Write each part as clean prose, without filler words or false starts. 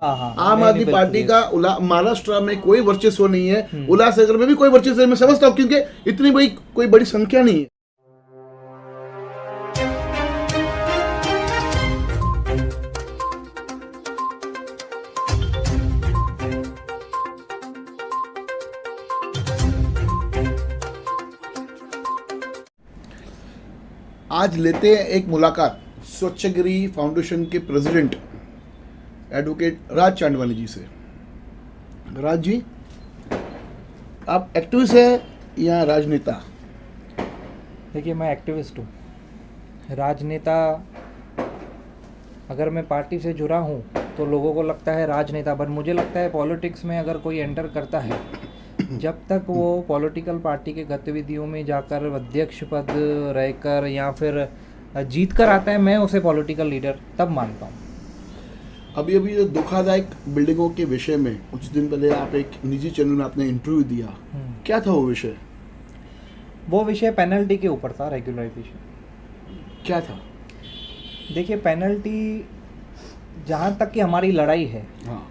हाँ, आम आदमी बिल्कुल पार्टी yes। का महाराष्ट्र में कोई वर्चस्व नहीं है, उल्लासनगर में भी कोई वर्चस्व मैं समझता हूँ, क्योंकि इतनी बड़ी कोई बड़ी संख्या नहीं है। आज लेते हैं एक मुलाकात स्वच्छगिरी फाउंडेशन के प्रेसिडेंट एडवोकेट राज चांदवानी जी से। राज जी, आप एक्टिविस्ट हैं या राजनेता? देखिए, मैं एक्टिविस्ट हूँ। राजनेता, अगर मैं पार्टी से जुड़ा हूँ तो लोगों को लगता है राजनेता, पर मुझे लगता है पॉलिटिक्स में अगर कोई एंटर करता है, जब तक वो पॉलिटिकल पार्टी के गतिविधियों में जाकर अध्यक्ष पद रहकर या फिर जीत कर आता है, मैं उसे पॉलिटिकल लीडर तब मानता हूँ। अभी अभी जो दुखदायक बिल्डिंगों के विषय में कुछ दिन पहले आप एक निजी चैनल में आपने इंटरव्यू दिया, क्या था वो विषय? वो विषय पेनल्टी के ऊपर था, रेगुलराइजेशन। क्या था? देखिए, पेनल्टी, जहाँ तक कि हमारी लड़ाई है, हाँ,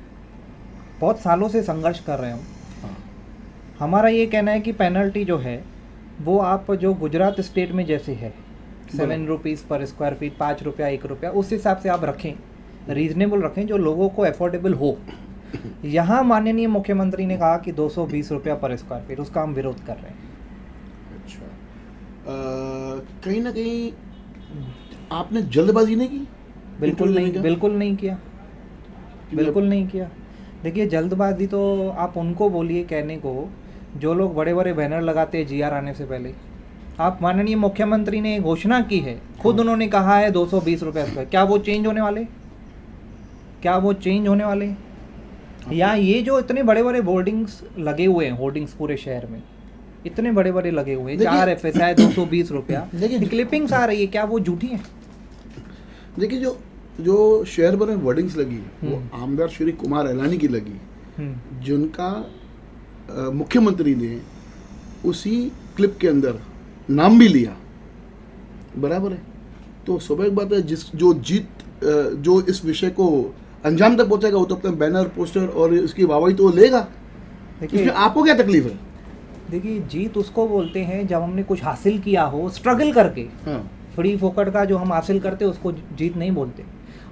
बहुत सालों से संघर्ष कर रहे हैं हम। हाँ, हमारा ये कहना है कि पेनल्टी जो है वो आप जो गुजरात स्टेट में जैसे है 7 रुपीज़ पर स्क्वायर फीट, 5 रुपया, 1 रुपया, उस हिसाब से आप रखें, रीजनेबल रखें, जो लोगों को अफोर्डेबल हो। यहाँ माननीय मुख्यमंत्री ने कहा कि 220 रुपया पर स्क्वायर फीट, उसका हम विरोध कर रहे हैं। अच्छा, कहीं ना कहीं आपने जल्दबाजी नहीं की? बिल्कुल नहीं, क्या? बिल्कुल नहीं किया, बिल्कुल नहीं किया। देखिए, जल्दबाजी तो आप उनको बोलिए कहने को जो लोग बड़े बड़े बैनर लगाते हैं जीआर आने से पहले। आप माननीय मुख्यमंत्री ने घोषणा की है, खुद उन्होंने कहा है 220 रुपये स्क्वायर। क्या वो चेंज होने वाले? क्या वो चेंज होने वाले? या ये जो इतने बड़े बड़े बोर्डिंग्स लगे हुए हैं, होर्डिंग्स पूरे शहर में इतने बड़े बड़े लगे हुए हैं, 4 FSI 220 रुपया, क्लिपिंग्स आ रही है, क्या वो झूठी है? देखिए, जो शहर भर में वर्डिंग्स लगी वो आमदार श्री कुमार एलानी की लगी, जिनका मुख्यमंत्री ने उसी क्लिप के अंदर नाम भी लिया, बराबर है। तो स्वाभाविक बात है, जो इस विषय को अंजाम तक पहुंचेगा वो तो अपने बैनर, पोस्टर और इसकी वाहवाही तो लेगा। इसमें आपको क्या तकलीफ है? देखिए, जीत उसको बोलते हैं जब हमने कुछ हासिल किया हो स्ट्रगल करके। हाँ, फ्री फोकट का जो हम हासिल करते हैं उसको जीत नहीं बोलते।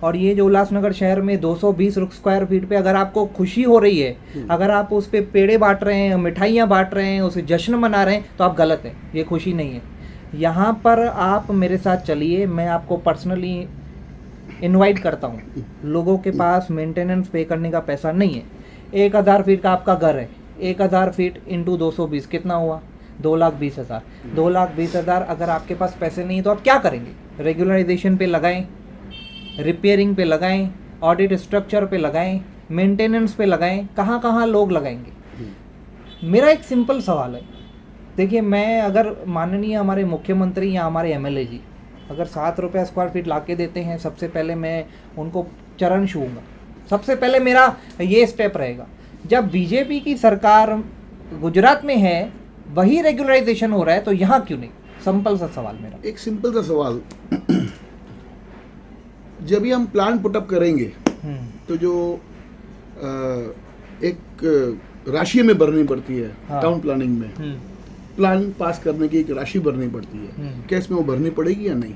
और ये जो उल्लासनगर शहर में 220 स्क्वायर फीट पे अगर आपको खुशी हो रही है, अगर आप उस पे पेड़े बांट रहे हैं, मिठाइयाँ बांट रहे हैं, उसे जश्न मना रहे हैं, तो आप गलत हैं। ये खुशी नहीं है। यहाँ पर आप मेरे साथ चलिए, मैं आपको पर्सनली इनवाइट करता हूँ। लोगों के पास मेंटेनेंस पे करने का पैसा नहीं है। 1000 फीट का आपका घर है, 1000 फीट इंटू 220 कितना हुआ? 2,20,000। 2,20,000 अगर आपके पास पैसे नहीं है तो आप क्या करेंगे? रेगुलराइजेशन पे लगाएं, रिपेयरिंग पे लगाएं, ऑडिट स्ट्रक्चर पे लगाएं, मेंटेनेंस पे लगाएं, कहाँ कहाँ लोग लगाएंगे? मेरा एक सिंपल सवाल है। देखिए, मैं अगर माननीय हमारे मुख्यमंत्री या हमारे MLA जी अगर 7 रुपया स्क्वायर फीट ला के देते हैं, सबसे पहले मैं उनको चरण छूऊंगा। सबसे पहले मेरा ये स्टेप रहेगा। जब बीजेपी की सरकार गुजरात में है, वही रेगुलराइजेशन हो रहा है, तो यहाँ क्यों नहीं? सिंपल सा सवाल मेरा। एक सिंपल सा सवाल, जब भी हम प्लान पुटअप करेंगे तो जो एक राशि में भरनी पड़ती है, हाँ। टाउन प्लानिंग में प्लान पास करने की एक राशि भरनी पड़ती है, क्या इसमें वो भरनी पड़ेगी या नहीं?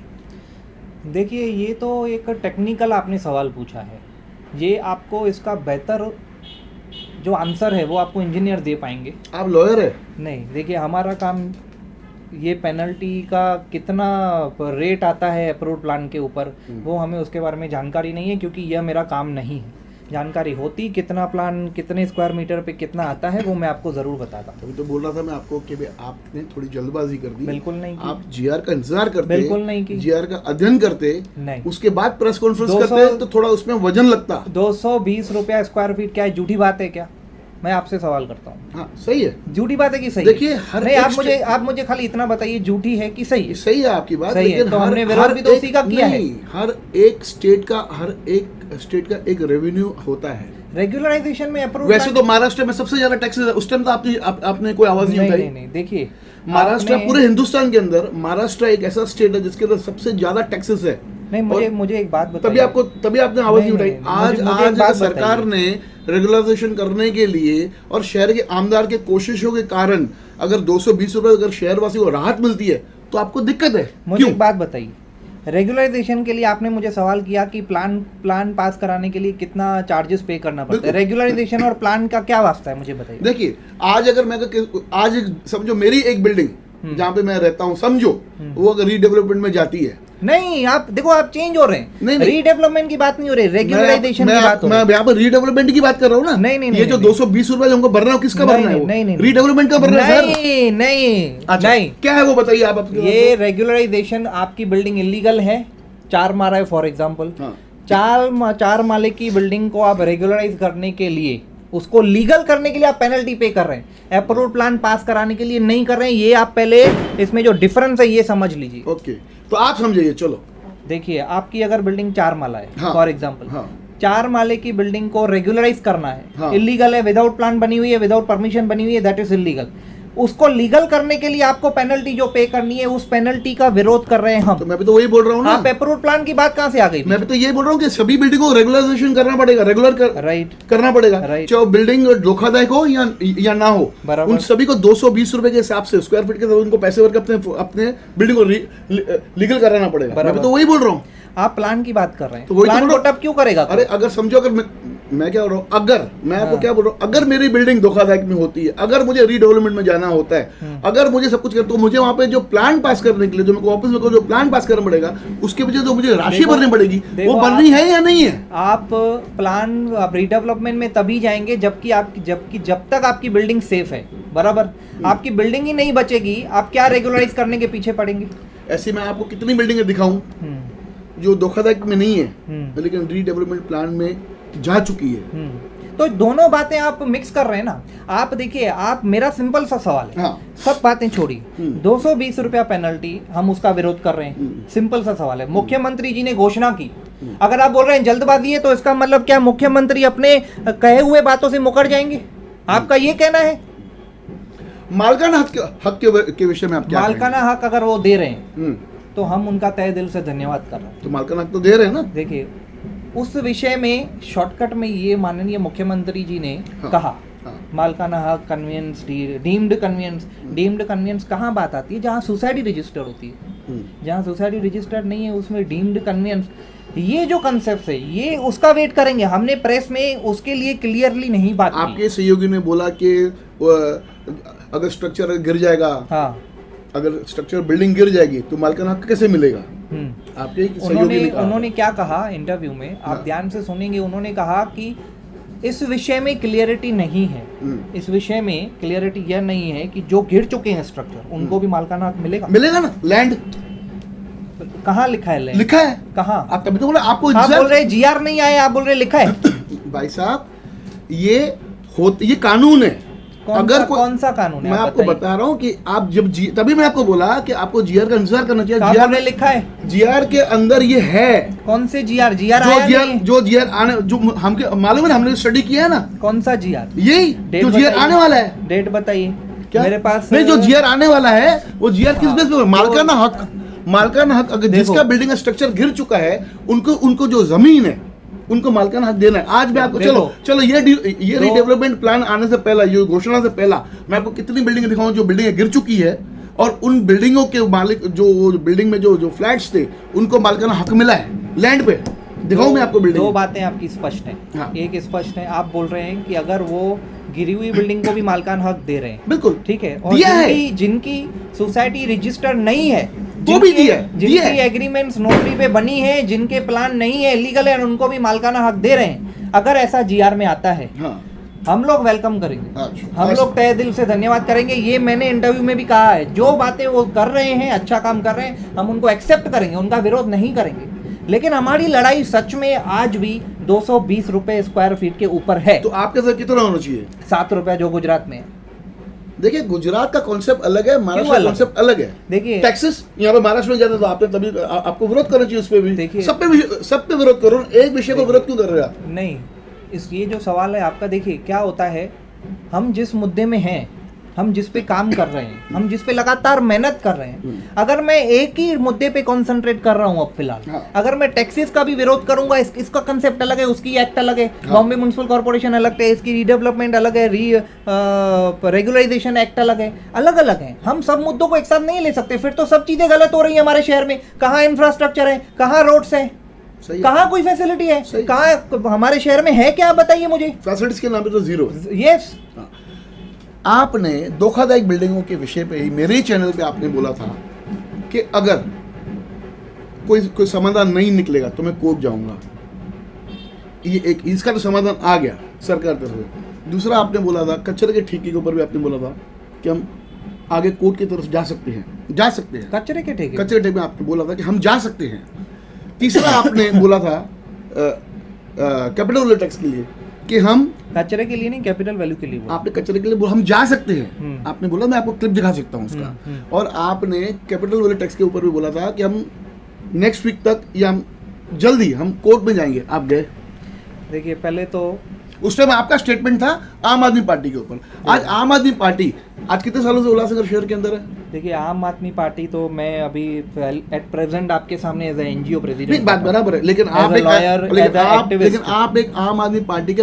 देखिए, ये तो एक टेक्निकल आपने सवाल पूछा है। ये आपको इसका बेहतर जो आंसर है वो आपको इंजीनियर दे पाएंगे। आप लॉयर है? नहीं, देखिए, हमारा काम ये पेनल्टी का कितना रेट आता है अप्रूव प्लान के ऊपर, वो हमें उसके बारे में जानकारी नहीं है, क्योंकि यह मेरा काम नहीं है। जानकारी होती कितना प्लान कितने स्क्वायर मीटर पे कितना आता है वो मैं आपको ज़रूर बताता। अभी तो बोल रहा था मैं आपको कि आपने थोड़ी जल्दबाजी कर दी। बिल्कुल नहीं की। आप जीआर का इंतजार करते, बिल्कुल नहीं की। जीआर का अध्ययन करते, नहीं, उसके बाद प्रेस कॉन्फ्रेंस करते तो थोड़ा उसमें वजन लगता। 220 रुपया स्क्वायर फीट क्या है? झूठी बात है क्या? मैं आपसे सवाल करता हूँ। हाँ, सही है। झूठी बात है कि सही? देखिए, हर नहीं, एक आप मुझे खाली इतना बताइए, झूठी है कि सही है? सही है आपकी बात, सही है, लेकिन तो हमने विरोध भी तो उसी का किया है। हर एक स्टेट का एक रेवेन्यू होता है। रेगुलराइजेशन में अप्रूव। वैसे तो महाराष्ट्र में सबसे ज्यादा टैक्सेस है, उस टाइम तो आपने कोई आवाज नहीं उठाई। नहीं, देखिए, महाराष्ट्र पूरे हिंदुस्तान के अंदर महाराष्ट्र एक ऐसा स्टेट है जिसके अंदर सबसे ज्यादा टैक्सेस है। नहीं, मुझे एक बात बताइए। तभी आपने आवाज नहीं उठाई। आज मुझे एक बात सरकार ने रेगुलराइजेशन करने के लिए और शहर के आमदार के कोशिशों के कारण अगर 220 रुपए अगर शहरवासी को राहत मिलती है तो आपको दिक्कत है। मुझे एक बात बताइए, रेगुलराइजेशन के लिए आपने मुझे सवाल किया कि प्लान पास कराने के लिए कितना चार्जेस पे करना पड़ता है। रेगुलराइजेशन और प्लान का क्या वास्ता है, मुझे बताइए। देखिए, आज अगर मैं आज समझो मेरी एक बिल्डिंग जहाँ पे मैं रहता हूँ, समझो वो अगर रीडेवलपमेंट में जाती है। नहीं, आप देखो, आप चेंज हो रहे हैं। नहीं, रीडेवलपमेंट की बात नहीं हो रही, रेगुलराइजेशन की बात हो रही है। मैं यहाँ पर रीडेवलपमेंट की बात कर रहा हूँ ना। नहीं, ये जो 220 रुपए हमको भरना है, किसका भरना है? नहीं, रीडेवलपमेंट का भरना है। नहीं, क्या है वो बताइए आप। ये रेगुलराइजेशन, आपकी बिल्डिंग इलीगल है, 4 माला है फॉर एग्जाम्पल, 4 माले की बिल्डिंग को आप रेगुलराइज करने के लिए, उसको लीगल करने के लिए आप पेनल्टी पे कर रहे हैं, अप्रूव्ड प्लान पास कराने के लिए नहीं कर रहे हैं। ये आप पहले इसमें जो डिफरेंस है ये समझ लीजिए। ओके, तो आप समझिए। चलो देखिए, आपकी अगर बिल्डिंग 4 माला है फॉर एग्जाम्पल, 4 माले की बिल्डिंग को रेगुलराइज करना है, इलीगल है, विदाउट प्लान बनी हुई है, विदाउट परमिशन बनी हुई है, दैट इज इलीगल। उसको लीगल करने के लिए आपको पेनल्टी जो पे करनी है, उस पेनल्टी का विरोध कर रहे हैं हम। तो मैं भी तो वही बोल रहा हूँ ना। आप अप्रूव्ड प्लान की बात कहाँ से आ गई? मैं भी तो यही बोल रहा हूँ कि सभी बिल्डिंग को रेगुलराइजेशन करना पड़ेगा, करना पड़ेगा, चाहे बिल्डिंग धोखादायक हो या ना हो। उन सभी को 220 रुपए के हिसाब से स्क्वायर फीट के साथ उनको पैसे भर के अपने बिल्डिंग को लीगल कराना पड़ेगा। मैं भी तो वही बोल रहा हूँ। आप प्लान की बात कर रहे हैं, तो वही प्लान को टप क्यों करेगा? अरे अगर समझो, अगर मैं क्या बोल रहा हूँ, अगर मैं आपको क्या बोल रहा हूँ, अगर मेरी बिल्डिंग धोखादायक में होती है, अगर मुझे रीडेवलपमेंट में जाना होता है, अगर मुझे सब कुछ कर, तो मुझे वहां पे जो प्लान पास करने के लिए जो मेरे को ऑफिस में जो प्लान पास करना पड़ेगा, उसके पीछे जो मुझे राशि भरनी पड़ेगी, वो भरनी है या नहीं है? आप प्लान, आप रीडेवलपमेंट में तभी जाएंगे जब तक आपकी बिल्डिंग सेफ है, बराबर। आपकी बिल्डिंग ही नहीं बचेगी, आप क्या रेगुलराइज करने के पीछे पड़ेंगे? ऐसी मैं आपको कितनी बिल्डिंगें दिखाऊं जो धोखाधड़ी में नहीं है लेकिन रीडेवलपमेंट प्लान में जा चुकी है। तो दोनों बातें आप मिक्स कर रहे हैं ना। आप देखिए, आप, मेरा सिंपल सा सवाल है, सब बातें छोड़िए, 220 रुपया पेनल्टी, हम उसका विरोध कर रहे हैं, सिंपल सा सवाल है। मुख्यमंत्री जी ने घोषणा की, अगर आप बोल रहे हैं जल्दबाजी है, तो इसका मतलब क्या मुख्यमंत्री अपने कहे हुए बातों से मुकर जाएंगे? आपका ये कहना है? मालकाना हक के विषय में आप क्या? मालकाना हक अगर वो दे रहे हैं तो हम उनका तहे दिल से धन्यवाद कर रहे हैं। तो मालकाना हक तो दे रहे हैं ना। देखिए, उस विषय में शॉर्टकट में ये माननीय मुख्यमंत्री जी ने कहा, मालकाना हक, कन्वेंस, डीम्ड कन्वेंस कहाँ बात आती है? जहाँ सोसाइटी रजिस्टर होती है। जहाँ सोसाइटी रजिस्टर्ड नहीं है उसमें डीम्ड कन्वेंस, ये जो कंसेप्ट है, ये उसका वेट करेंगे। हमने प्रेस में उसके लिए क्लियरली नहीं बात की। आपके सहयोगी ने बोला कि अगर स्ट्रक्चर गिर जाएगा, अगर स्ट्रक्चर बिल्डिंग गिर जाएगी तो मालकाना हक कैसे मिलेगा? आपके उन्होंने क्या कहा इंटरव्यू में, आप ध्यान से सुनेंगे। उन्होंने कहा कि इस विषय में क्लियरिटी नहीं है। इस विषय में क्लियरिटी यह नहीं है कि जो गिर चुके हैं स्ट्रक्चर, उनको भी मालकाना हक मिलेगा ना। लैंड कहाँ लिखा है? लैंड लिखा है कहाँ? आप कभी तो बोला, आपको आप बोल रहे जीआर नहीं आया, आप बोल रहे लिखा है। भाई साहब, ये कानून है। अगर कौन सा कानून है? मैं आपको बता रहा हूँ कि आप जब तभी मैं आपको बोला कि आपको जीआर का इंतजार करना चाहिए। जीआर में लिखा है, जीआर के अंदर ये है। कौन से जीआर? जीआर आने, जो हमके मालूम है ना, हमने स्टडी किया है ना। कौन सा जीआर? यही जो जीआर आने वाला है। डेट बताइए क्या मेरे पास? नहीं, जो जीआर आने वाला है वो जीआर किस बेस पे? मालकाना हक अगर जिसका बिल्डिंग स्ट्रक्चर गिर चुका है, उनको जो जमीन है उनको मालकाना हक देना है। आज मैं आपको चलो ये रीडेवलपमेंट प्लान आने से पहला, ये घोषणा से पहला, मैं आपको कितनी बिल्डिंगें दिखाऊं जो बिल्डिंगें गिर चुकी है, और उन बिल्डिंगों के मालिक, जो बिल्डिंग में जो फ्लैट्स थे, उनको मालकाना हक मिला है लैंड पे। दिखाऊं मैं आपको बिल्डिंग? दो बातें आपकी स्पष्ट हैं। एक स्पष्ट है, आप बोल रहे हैं कि अगर वो गिरी हुई बिल्डिंग को भी मालकाना हक दे रहे हैं, बिल्कुल ठीक है, और जिनकी सोसाइटी रजिस्टर नहीं है, तो भी जिनकी एग्रीमेंट्स नोटरी पे बनी है, जिनके प्लान नहीं है, इलीगल है, उनको भी मालकाना हक दे रहे हैं, अगर ऐसा जीआर में आता है, हम लोग वेलकम करेंगे, हम लोग तहे दिल से धन्यवाद करेंगे। ये मैंने इंटरव्यू में भी कहा है, जो बातें वो कर रहे हैं, अच्छा काम कर रहे हैं, हम उनको एक्सेप्ट करेंगे, उनका विरोध नहीं करेंगे। लेकिन हमारी लड़ाई सच में आज भी 220 रुपए स्क्वायर फीट के ऊपर है। तो आपके साथ कितना होना चाहिए? 7 रुपया जो गुजरात में है। देखिए, गुजरात का कॉन्सेप्ट अलग है, महाराष्ट्र का कॉन्सेप्ट अलग है। देखिए, टैक्सेस यहाँ पे महाराष्ट्र में जाता तो आपने तभी आपको विरोध करना चाहिए उस पे भी। देखिए, सब पे विरोध करो, एक विषय को विरोध क्यों कर रहे हो आप? नहीं, ये जो सवाल है आपका, देखिए क्या होता है, हम जिस मुद्दे में हैं, हम जिस पे काम कर रहे हैं, हम जिस पे लगातार मेहनत कर रहे हैं, अगर मैं एक ही मुद्दे पे कंसंट्रेट कर रहा हूं अब फिलहाल, हाँ। अगर मैं टैक्सेस का भी विरोध करूंगा, इसका कंसेप्ट अलग है, उसकी एक्ट अलग है, बॉम्बे म्युनिसिपल कॉर्पोरेशन अलग है, इसकी रीडेवलपमेंट अलग है, रेगुलराइजेशन एक्ट अलग है, अलग अलग है। हम सब मुद्दों को एक साथ नहीं ले सकते, फिर तो सब चीजें गलत हो रही है हमारे शहर में। कहाँ इंफ्रास्ट्रक्चर है, कहाँ रोड्स है, सही कहाँ कोई फैसिलिटी है, सही। कहाँ हमारे शहर में है क्या, आप बताइए मुझे। फैसिलिटीज के नाम पे तो जीरो है। यस, आपने धोखादायक बिल्डिंगों के विषय पे ही मेरे ही चैनल पे आपने बोला था कि अगर कोई समाधान नहीं निकलेगा तो मैं कोर्ट जाऊंगा। ये एक इसका तो समाधान आ गया सरकार तरफ से। दूसरा आपने बोला था कचरे के ठेके के ऊपर भी आपने बोला था कि हम आगे कोर्ट की तरफ जा सकते हैं, कचरे के ठेके, कचरे ठेके में आपने बोला था कि हम जा सकते हैं। तीसरा आपने बोला था कैपिटल टैक्स के लिए कि हम कचरे के लिए नहीं, कैपिटल वैल्यू के लिए बोला। आपने कचरे के लिए बोला हम जा सकते हैं, आपने बोला मैं आपको क्लिप दिखा सकता हूँ उसका। और आपने कैपिटल वैल्यू टैक्स के ऊपर भी बोला था कि हम नेक्स्ट वीक तक या हम जल्दी हम कोर्ट में जाएंगे। आप गए? देखिए पहले तो उस टाइम आपका स्टेटमेंट था आम आदमी पार्टी के ऊपर। आज आम आदमी पार्टी आज कितने सालों से उल्लासनगर शहर के अंदर है? देखिए आम आदमी पार्टी तो मैं अभी एट प्रेजेंट आपके सामने एज एनजीओ नहीं, प्रेसिडेंट, बात बराबर है, लेकिन आप एक आम आदमी पार्टी के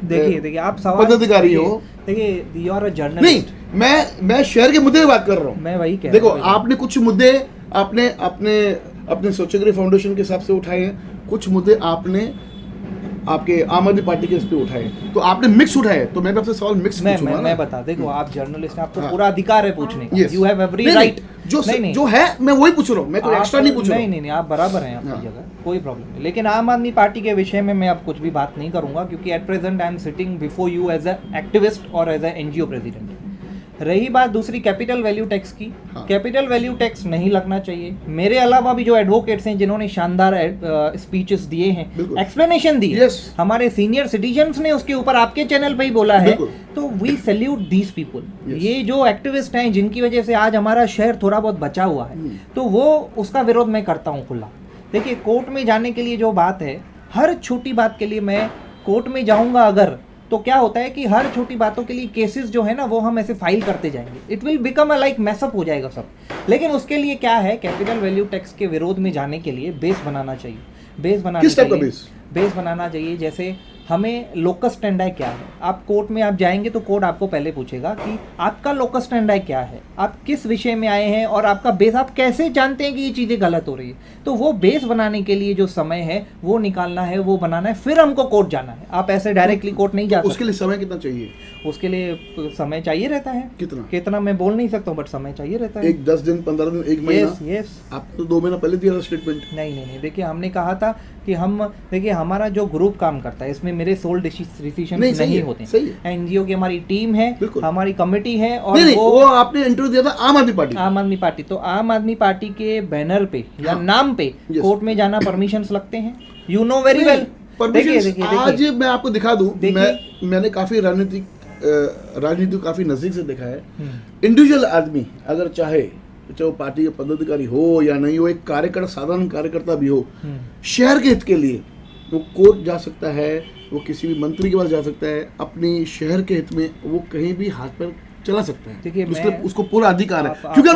देखिए आप सवाल पदाधिकारी हो। देखिए यू आर अ नहीं, जर्नलिस्ट। मैं शहर के मुद्दे की बात कर रहा हूँ। मैं वही कह देखो रहा हूँ। आपने कुछ मुद्दे आपने अपने अपने स्वच्छग्रह फाउंडेशन के हिसाब से उठाए हैं, कुछ मुद्दे आपने आपके आम आदमी पार्टी के इस पे उठाए, तो आपने मिक्स उठाए। तो मैं आपसे सवाल मिक्स पूछूंगा। मैं बता, देखो आप जर्नलिस्ट हैं, आपको हाँ। पूरा अधिकार है पूछने का। Yes. यू हैव एवरी नहीं, राइट। जो है मैं वही पूछ रहा हूँ, मैं कोई एक्स्ट्रा नहीं पूछ रहा हूँ। नहीं, आप बराबर हैं अपनी हाँ। जगह, कोई प्रॉब्लम नहीं। लेकिन आम आदमी पार्टी के विषय में मैं अब कुछ भी बात नहीं करूंगा, क्योंकि at present I am sitting before you as a activist और एज अ एनजीओ प्रेसिडेंट। रही बात दूसरी कैपिटल वैल्यू टैक्स की, हाँ। कैपिटल वैल्यू टैक्स नहीं लगना चाहिए। मेरे अलावा भी जो एडवोकेट्स हैं जिन्होंने शानदार स्पीचेस दिए हैं, बिल्कुल। एक्सप्लेनेशन दी है, Yes. हमारे सीनियर सिटीजन्स ने उसके ऊपर आपके चैनल पे ही बोला है, बिल्कुल। तो we salute these people. Yes. ये जो एक्टिविस्ट हैं जिनकी वजह से आज हमारा शहर थोड़ा बहुत बचा हुआ है, तो वो उसका विरोध मैं करता हूँ खुला। देखिए कोर्ट में जाने के लिए जो बात है, हर छोटी बात के लिए मैं कोर्ट में जाऊंगा अगर, तो क्या होता है कि हर छोटी बातों के लिए केसेस जो है ना वो हम ऐसे फाइल करते जाएंगे, it will become a like mess up हो जाएगा सब। लेकिन उसके लिए क्या है, कैपिटल वैल्यू टैक्स के विरोध में जाने के लिए बेस बनाना चाहिए। बेस बनाने किस टाइप का के लिए बेस? बेस बनाना चाहिए, जैसे हमें लोकस स्टैंडर्ड क्या है। आप कोर्ट में आप जाएंगे तो कोर्ट आपको पहले पूछेगा कि आपका लोकस स्टैंडर्ड क्या है, आप किस विषय में आए हैं और आपका बेस, आप कैसे जानते हैं कि ये चीज़ें गलत हो रही है। तो वो बेस बनाने के लिए जो समय है वो निकालना है, वो बनाना है, फिर हमको कोर्ट जाना है। आप ऐसे डायरेक्टली कोर्ट नहीं जा सकते। उसके लिए समय कितना चाहिए? उसके लिए समय चाहिए रहता है। कितना मैं बोल नहीं सकता हूँ, बट समय चाहिए रहता है। एक 10 दिन 15 दिन, एक महीना? यस। आपने तो 2 महीना पहले दिया था स्टेटमेंट। नहीं, देखिए हमने कहा था कि हम, देखिए हमारा जो ग्रुप काम करता है इसमें मेरे सोल डिसीजन नहीं होते। एनजीओ की हमारी टीम है, हमारी कमिटी है, और वो आपने इंटरव्यू दिया था आम आदमी पार्टी। तो आम आदमी पार्टी के बैनर पे या नाम पे कोर्ट में जाना परमिशंस लगते हैं, यू नो वेरी वेल। आज मैं आपको दिखा दूं, मैंने काफी राजनीति काफी नजदीक से देखा है। इंडिविजुअल आदमी अगर चाहे वो पार्टी के पदाधिकारी हो या नहीं हो, एक कार्यकर्ता, साधारण कार्यकर्ता भी हो, शहर के हित के लिए वो कोर्ट जा सकता है, वो किसी भी मंत्री के पास जा सकता है, अपनी शहर के हित में वो कहीं भी हाथ पर चला सकता है। देखिए उसको पूरा अधिकार है, क्योंकि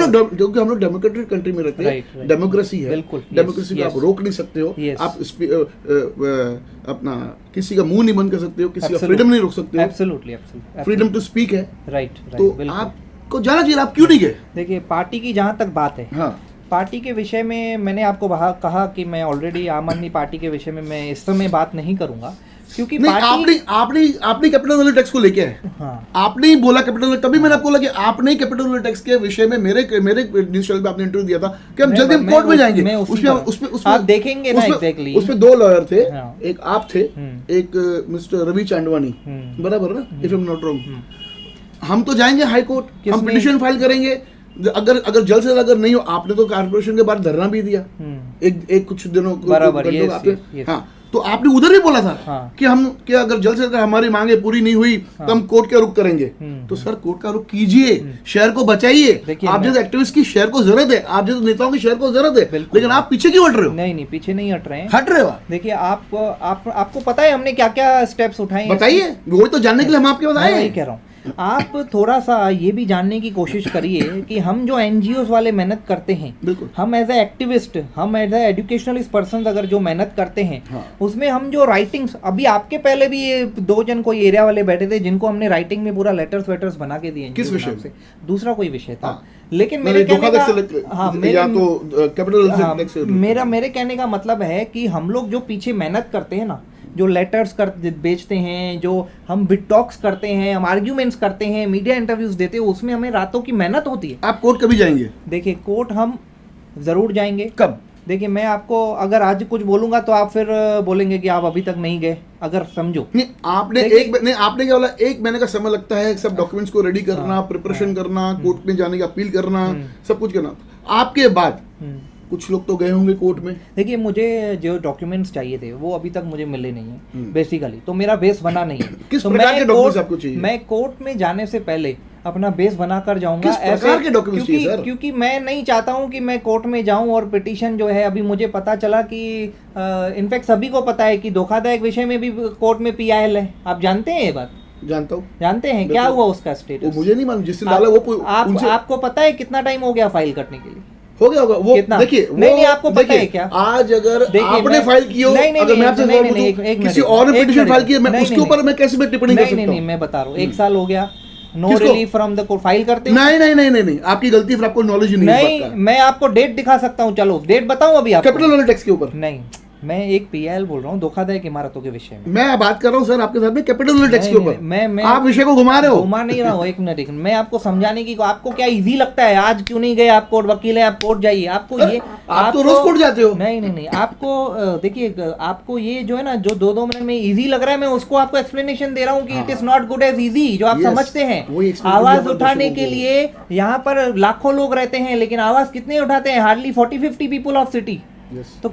हम लोग डेमोक्रेटिक कंट्री में रहते हैं, डेमोक्रेसी है। डेमोक्रेसी को आप रोक नहीं सकते हो, आप अपना किसी का मुंह नहीं बंद कर सकते हो, किसी का फ्रीडम नहीं रोक सकते हो। फ्रीडम टू स्पीक है। तो आपको जाना चाहिए, आप क्यों नहीं गए? देखिए पार्टी की जहाँ तक बात है, हाँ, पार्टी के विषय में मैंने आपको कहा कि मैं ऑलरेडी आम आदमी पार्टी के विषय में मैं इस समय बात नहीं करूंगा, क्योंकि आपने कैपिटल वैल्यू टैक्स को लेके है। हाँ। आपने ही बोला कैपिटल, तभी मैंने आपको बोला कि आपने कैपिटल वैल्यू टैक्स के विषय में मेरे न्यूज़ चैनल पे आपने इंटरव्यू दिया था कि हम जल्दी कोर्ट में जाएंगे। उसमें आप देखेंगे ना एग्जैक्टली, उसमें 2 लॉयर थे, एक आप थे, एक मिस्टर रवि चांदवानी, बराबर ना, if I am not wrong. हम तो जाएंगे हाई कोर्ट, हम पिटीशन फाइल करेंगे। अगर जल्द से जल्द अगर नहीं हो, आपने तो कॉर्पोरेशन के बाहर धरना भी दिया एक कुछ दिनों बराबर। हाँ, तो आपने उधर भी बोला था हाँ। कि अगर जल्द से जल्द हमारी मांगे पूरी नहीं हुई तो हम कोर्ट का रुख करेंगे। तो सर कोर्ट का रुख कीजिए, शहर को बचाइए। आप जैसे एक्टिविस्ट की शहर को जरूरत है, आप जैसे नेताओं की शहर को जरूरत है, लेकिन आप पीछे क्यों हट रहे हो? नहीं, पीछे नहीं हट रहे हैं, हट रहे हो। देखिए आपको पता है हमने क्या क्या स्टेप्स उठाए, बताइए। वही तो जानने के लिए हम आपके पास आए हैं। कह रहा हूँ आप थोड़ा सा ये भी जानने की कोशिश करिए कि हम जो एनजीओज वाले मेहनत करते हैं, बिल्कुल। हम एज ए एक्टिविस्ट, हम एज ए एजुकेशनलिस्ट पर्सन अगर जो मेहनत करते हैं, हाँ। उसमें हम जो राइटिंग्स, अभी आपके पहले भी ये 2 जन कोई एरिया वाले बैठे थे जिनको हमने राइटिंग में पूरा लेटर्स वेटर्स बना के दिए। किस विषय से? दूसरा कोई विषय था। हाँ। लेकिन मेरे कहने का, हाँ, मेरे कहने का मतलब है कि हम लोग जो पीछे मेहनत करते हैं ना, जो लेटर्स बेचते हैं, जो हम बिट टॉक्स करते हैं, हम आर्ग्यूमेंट्स करते हैं, मीडिया इंटरव्यूज देते हैं, उसमें हमें रातों की मेहनत होती है। आप कोर्ट कभी जाएंगे? देखिए, कोर्ट हम जरूर जाएंगे। कब? देखिए, मैं आपको अगर आज कुछ बोलूंगा तो आप फिर बोलेंगे कि आप अभी तक नहीं गए, अगर समझो। नहीं, आपने क्या बोला, 1 महीने का समय लगता है सब डॉक्यूमेंट्स को रेडी करना, प्रिपरेशन करना, कोर्ट में जाने की अपील करना, सब कुछ करना। आपके बाद कुछ लोग तो गए होंगे कोर्ट में। देखिए, मुझे जो डॉक्यूमेंट्स चाहिए थे वो अभी तक मुझे मिले नहीं है बेसिकली, तो मेरा बेस बना नहीं है। किस तो प्रकार के डॉक्यूमेंट्स आपको चाहिए? मैं कोर्ट में जाने से पहले अपना बेस बना कर जाऊंगा। किस प्रकार के डॉक्यूमेंट्स चाहिए सर? क्योंकि मैं नहीं चाहता हूं कि मैं कोर्ट में जाऊं और पिटीशन जो है, अभी मुझे पता चला कि इनफैक्ट सभी को पता है कि धोखाधड़ी विषय में भी कोर्ट में PIL है। आप जानते हैं ये बात? जानता हूँ। जानते हैं क्या हुआ उसका स्टेटस? मुझे नहीं मालूम, जिससे डाला वो आपको पता है कितना टाइम हो गया फाइल करने के लिए? हो गया होगा वो, देखिए नहीं, आपको पता है क्या? आज अगर आपने फाइल की हो, अगर मैं आपसे किसी और ने पिटीशन फाइल की है, मैं उसके ऊपर मैं कैसे टिप्पणी कर सकता हूं? नहीं, मैं बता रहा हूं, 1 साल हो गया, no relief from the court, file करते हैं। नहीं, आपकी गलती, फिर आपको नॉलेज नहीं है। मैं आपको डेट दिखा सकता हूं, चलो डेट बताऊं अभी आपको? कैपिटल टैक्स के ऊपर नहीं, मैं एक PIL बोल रहा हूँ, धोखाधड़ी की इमारतों के विषय में। मैं बात कर रहा हूँ सर आपके साथ में कैपिटल टैक्स के ऊपर। मैं आप विषय को घुमा रहे हो। घुमा नहीं रहा हूँ, एक मिनट, मैं आपको समझाने की, आपको क्या इजी लगता है? आज क्यों नहीं गए आप कोर्ट? वकील है, आप कोर्ट जाइए। आपको ये, आप तो रोज कोर्ट जाते हो। नहीं, आपको देखिए, आपको ये जो है ना, जो 2 मिनट में इजी लग रहा है, मैं उसको आपको एक्सप्लेनेशन दे रहा हूँ कि it is not good as easy, जो आप समझते हैं। आवाज उठाने के लिए यहाँ पर लाखों लोग रहते हैं, लेकिन आवाज कितने उठाते हैं? Hardly 40-50 people of city. तो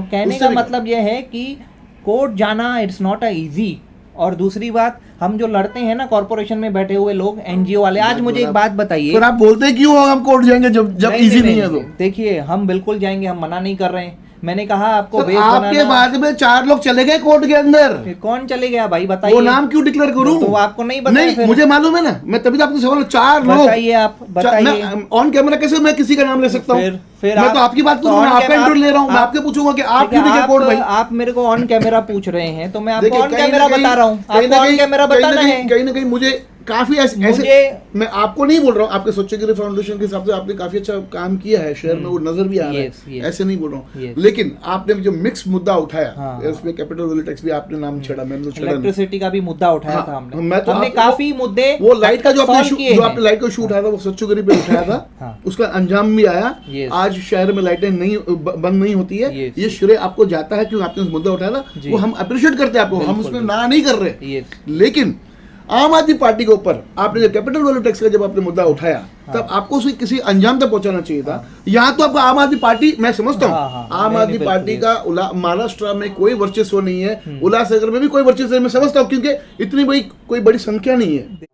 कहने का मतलब यह है कि कोर्ट जाना इट्स नॉट अ इजी। और दूसरी बात, हम जो लड़ते हैं ना कॉर्पोरेशन में बैठे हुए लोग, NGO वाले, आज मुझे एक बात बताइए, पर आप बोलते क्यों हम कोर्ट जाएंगे जब इजी नहीं है? तो देखिए, हम बिल्कुल जाएंगे, हम मना नहीं कर रहे हैं। मैंने कहा आपको बेस बनाना। आपके बाद में 4 लोग चले गए कोर्ट के अंदर। कौन चले गया भाई, बताइए? वो नाम क्यों डिक्लेयर करूं? तो आपको नहीं बताया? नहीं, मुझे मालूम है ना, मैं तभी तो आपको सवाल, 4 लोग बताइए, आप बताइए। ऑन कैमरा कैसे मैं किसी का नाम ले सकता हूँ? फिर मैं तो आपकी बात को आपका इंटरव्यू ले रहा हूँ, मैं आपके पूछूंगा कि आप क्यों नहीं गए कोर्ट भाई? आप मेरे को ऑन कैमरा पूछ रहे हैं, तो मैं आपको ऑन कैमरा बता रहा हूँ। आपको ऑन कैमरा बताना है। कहीं ना कहीं मुझे काफी ऐसे, मैं आपको नहीं बोल रहा हूँ, आपके स्वच्छगिरी फाउंडेशन के हिसाब से आपने काफी अच्छा काम किया है शहर में, वो नजर भी आ रहा है, ऐसे नहीं बोल रहा हूँ। लेकिन आपने जो मिक्स मुद्दा उठाया, उसमें कैपिटल वैल्यू टैक्स भी आपने नाम छेड़ा, मैंने तो छेड़ा नहीं। इलेक्ट्रिसिटी का भी मुद्दा उठाया था हमने। तो हमने काफी मुद्दे, वो लाइट का जो आपने लाइट का इशू उठाया था, वो स्वच्छगिरी पे उठाया था, उसका अंजाम भी आया। आज शहर में लाइटें नहीं बंद नहीं होती है, ये श्रेय आपको जाता है क्योंकि आपने मुद्दा उठाया था, वो हम अप्रिशिएट करते हैं आपको, हम उसमें ना नहीं कर रहे। लेकिन आम आदमी पार्टी के ऊपर आपने जब कैपिटल वैल्यू टैक्स का जब आपने मुद्दा उठाया, तब आपको उसे किसी अंजाम तक पहुंचाना चाहिए था। यहाँ तो आपको आम आदमी पार्टी, मैं समझता हूँ आम आदमी पार्टी का महाराष्ट्र में कोई वर्चस्व नहीं है, उल्लासनगर में भी कोई वर्चस्व मैं समझता हूँ, क्योंकि इतनी कोई बड़ी संख्या नहीं है।